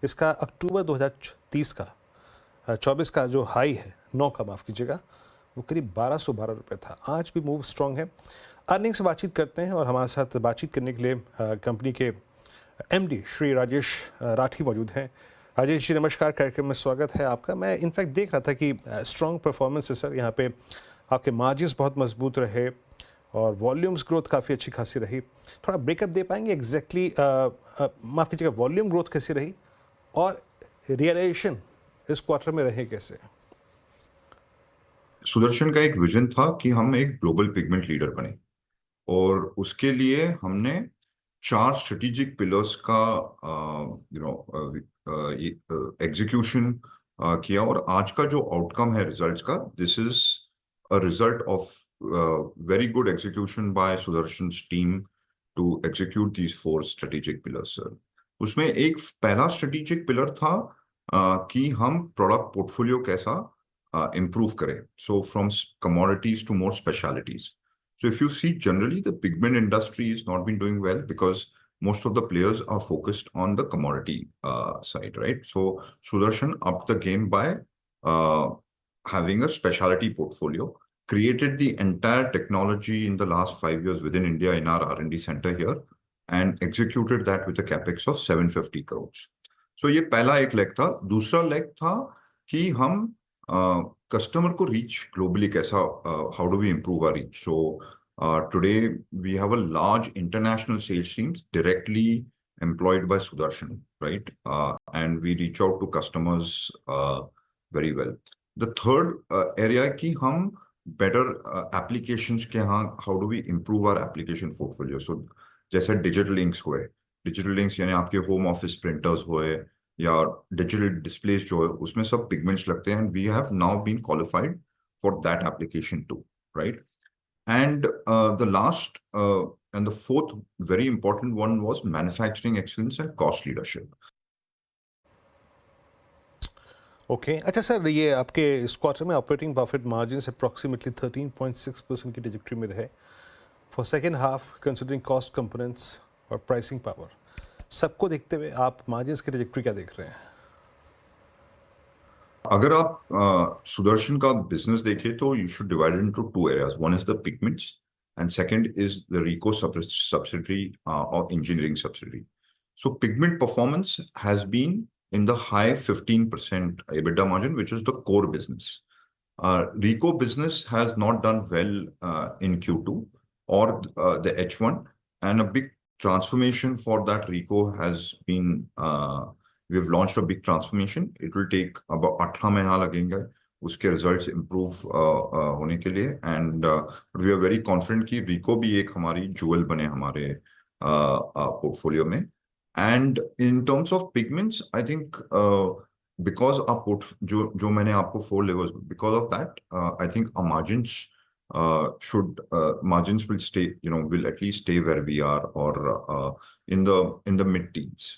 इसका अक्टूबर 2030 का 24 का जो हाई है 9 का माफ़ कीजिएगा, वो करीब 1212 रुपये था। आज भी मूव स्ट्रॉन्ग है। अर्निंग से बातचीत करते हैं और हमारे साथ बातचीत करने के लिए कंपनी के एमडी श्री राजेश राठी मौजूद हैं। राजेश जी नमस्कार, कार्यक्रम में स्वागत है आपका। मैं इनफैक्ट देख रहा था कि स्ट्रॉन्ग परफॉर्मेंस है सर, यहाँ पे आपके मार्जिन्स बहुत मजबूत रहे और वॉल्यूम्स ग्रोथ काफ़ी अच्छी खासी रही। थोड़ा ब्रेकअप दे पाएंगे एग्जैक्टली माफ़ कीजिएगा वॉल्यूम ग्रोथ कैसी रही और रियलाइजेशन इस क्वार्टर में रहे कैसे? सुदर्शन का एक विजन था कि हम एक ग्लोबल पिगमेंट लीडर बने और उसके लिए हमने 4 स्ट्रेटेजिक पिलर्स का एग्जीक्यूशन किया और आज का जो आउटकम है रिजल्ट्स का, this is a result of very good execution by Sudarshan team to execute these 4 strategic pillars sir. उसमें एक पहला स्ट्रेटेजिक पिलर था कि हम प्रोडक्ट पोर्टफोलियो कैसा improve kare. So from commodities to more specialities. So if you see generally the pigment industry has not been doing well because most of the players are focused on the commodity side, right? So Sudarshan upped the game by having a specialty portfolio, created the entire technology in the last 5 years within India in our R&D center here, and executed that with a capex of 750 crores. So ये पहला एक leg था। दूसरा leg था कि हम customer को reach globally कैसा, how do we improve our reach. So today we have a large international sales teams directly employed by Sudarshan, right? And we reach out to customers very well. The third area है कि हम better applications के यहाँ how do we improve our application portfolio. So जैसे digital links हुए, digital links यानी आपके home office printers हुए या डिजिटल डिस्प्लेस जो है उसमें सब पिगमेंट्स लगते हैं, we have now been qualified for that application too, right? And the last and the fourth very important one was manufacturing excellence and cost leadership. Okay अच्छा sir, ये आपके इस क्वार्टर में ऑपरेटिंग प्रॉफिट मार्जिन अप्रॉक्सीमेटली 13.6% की trajectory में रहे for second half, considering cost components और pricing power, सबको देखते हुए आप मार्जिन्स की ट्रैजेक्टरी क्या देख रहे हैं? अगर आप सुदर्शन का बिजनेस देखें तो you should divide into 2 areas. One is the pigments and second is the Rico subsidiary और engineering subsidiary. So pigment performance has been in the high 15% EBITDA margin, which is the core business. Rico business has not done well in Q2 or the H1, and a big transformation for that Rico has been, we've launched a big transformation. It will take about 18 महीना लगेंगे उसके results improve होने के लिए, and we are very confident कि Rico भी एक हमारी jewel बने हमारे portfolio में. And in terms of pigments, I think because our जो मैंने आपको 4 levels, because of that, I think our margins margins will stay, will at least stay where we are or in the mid-teens.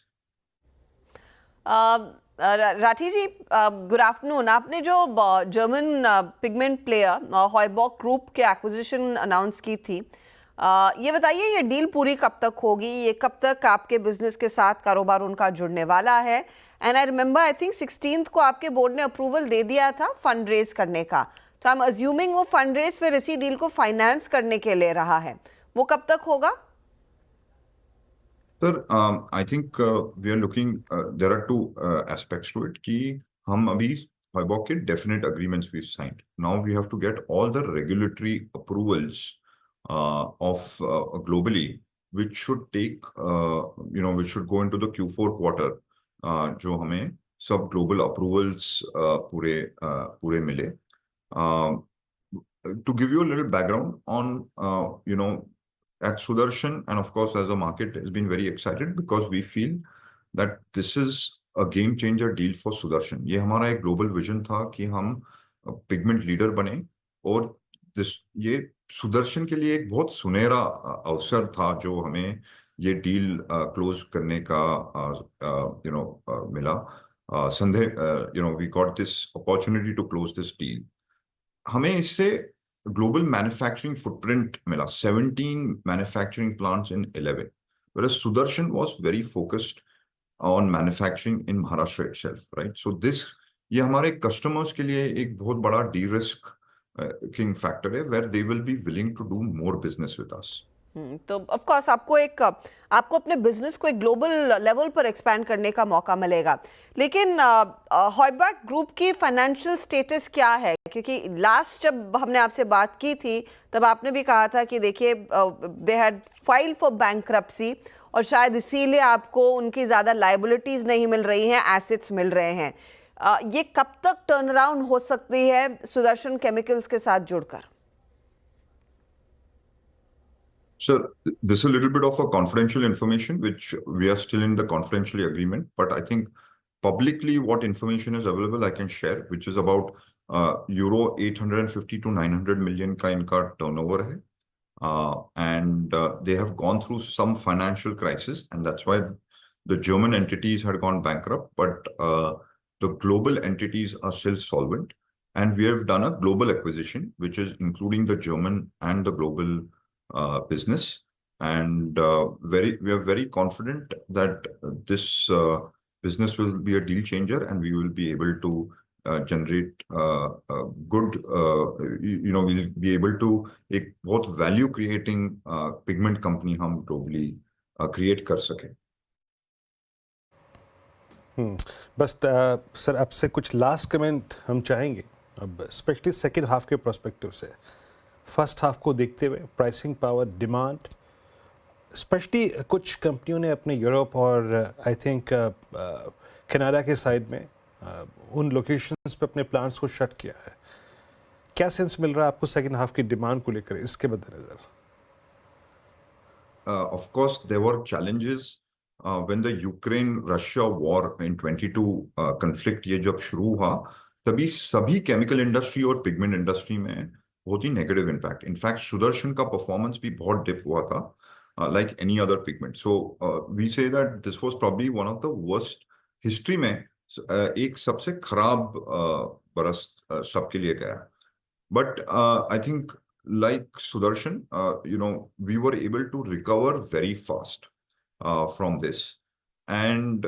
Rathi ji, good afternoon. आपने जो German pigment player Heubach group के acquisition announce की थी, ये बताइए ये deal पूरी कब तक होगी? ये कब तक आपके बिजनेस के साथ कारोबार उनका जुड़ने वाला है? And I remember I think 16th को आपके बोर्ड ने अप्रूवल दे दिया था फंड रेज करने का, तो आई एम अज्यूमिंग वो फंड रेज फिर इसी डील को फाइनेंस करने के लिए रहा है. वो कब तक होगा? Sir, I think we are looking, there are 2 aspects to it कि हम अभी हॉयबॉक के definite agreements we've signed. Now we have to get all the regulatory approvals of globally, which should take, which should go into the Q4 quarter, जो हमें सब global approvals पूरे मिले. To give you a little background on, at Sudarshan, and of course as a market has been very excited because we feel that this is a game changer deal for Sudarshan. ये हमारा एक global vision था कि हम pigment leader बने और ये सुदर्शन के लिए एक बहुत सुनहरा अवसर था जो हमें ये डील क्लोज करने का मिला. We got this opportunity to close this deal. हमें इससे ग्लोबल मैन्युफैक्चरिंग फुटप्रिंट मिला, 17 manufacturing plants in 11, whereas Sudarshan was very focused on manufacturing in Maharashtra itself, right? So this ये हमारे customers के लिए एक बहुत बड़ा de-risk king factor है, where they will be willing to do more business with us. तो of course आपको अपने बिजनेस को एक ग्लोबल लेवल पर एक्सपैंड करने का मौका मिलेगा, लेकिन हॉयबॉक ग्रुप की फाइनेंशियल स्टेटस क्या है? क्योंकि लास्ट जब हमने आपसे बात की थी तब आपने भी कहा था कि देखिए they had filed for bankruptcy और शायद इसीलिए आपको उनकी ज़्यादा लायबिलिटीज़ नहीं मिल रही हैं, एसेट्स मिल रहे हैं। ये कब तक टर्न अराउंड हो सकती है सुदर्शन केमिकल्स के साथ जुड़कर? Sir, this is a little bit of a confidential information, which we are still in the confidential agreement. But I think publicly what information is available I can share, which is about euro 850 to 900 million का इनका turnover है. And they have gone through some financial crisis, and that's why the German entities had gone bankrupt. But the global entities are still solvent. And we have done a global acquisition, which is including the German and the global business, and we are very confident that this business will be a deal changer, and we will be able to generate good, we'll be able to एक बहुत value creating pigment company हम globally create कर सके। बस sir आपसे कुछ last comment हम चाहेंगे, अब स्पेशली सेकेंड हाफ के पर्सपेक्टिव से। फर्स्ट हाफ को देखते हुए प्राइसिंग पावर, डिमांड, स्पेशली कुछ कंपनियों ने अपने यूरोप और आई थिंक कनाडा के साइड में उन लोकेशंस पे अपने प्लांट्स को शट किया है। क्या सेंस मिल रहा है आपको सेकंड हाफ की डिमांड को लेकर इसके मद्देनजर? Of course, there were challenges when the Ukraine-Russia war in 22 conflict ये जब शुरू हुआ, तभी सभी केमिकल इंडस्ट्री और पिगमेंट इंडस्ट्री में बहुत ही नेगेटिव इम्पैक्ट। इनफैक्ट सुदर्शन का परफॉर्मेंस भी बहुत डिप हुआ था, like any other pigment. So we say that this was probably one of the worst history में, एक सबसे खराब बरस सबके लिए गया। But I think like Sudarshan, we were able to recover very fast from this, and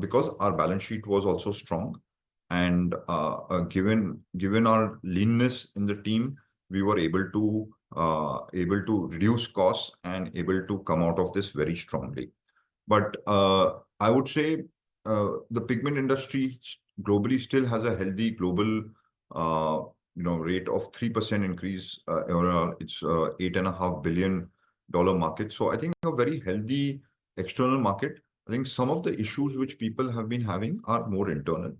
because our balance sheet was also strong, and given our leanness in the team, we were able to reduce costs and able to come out of this very strongly. But I would say the pigment industry globally still has a healthy global rate of 3% increase. It's $8.5 billion market. So I think a very healthy external market. I think some of the issues which people have been having are more internal.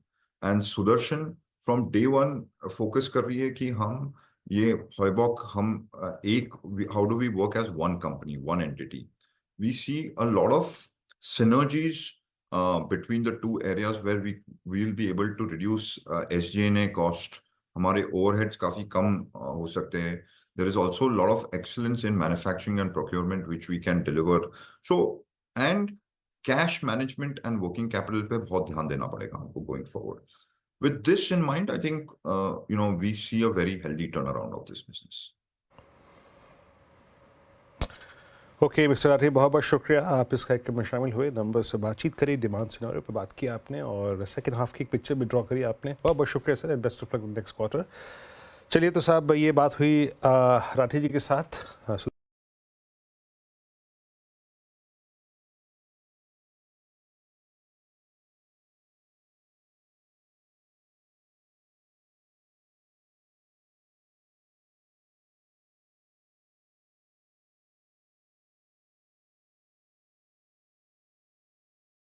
And Sudarshan from day one focus कर रही है कि हम ये हॉयबॉक how do we work as one company, one entity. We see a lot of synergies between the two areas where we will be able to reduce SG&A cost. हमारे overheads काफी कम हो सकते हैं। There is also a lot of excellence in manufacturing and procurement which we can deliver. So and cash management and working capital पे बहुत ध्यान देना पड़ेगा हमको going forward. With this in mind, I think we see a very healthy turnaround of this business. Okay mister Rathi, बहुत बहुत शुक्रिया आप इस कार्यक्रम में शामिल हुए, नंबर से बातचीत करी, डिमांड सिनेरियो पे बात की आपने और सेकंड हाफ की एक पिक्चर भी ड्रॉ करी आपने। बहुत बहुत शुक्रिया sir, and best of luck next quarter. चलिए तो साहब ये बात हुई राठी जी के साथ।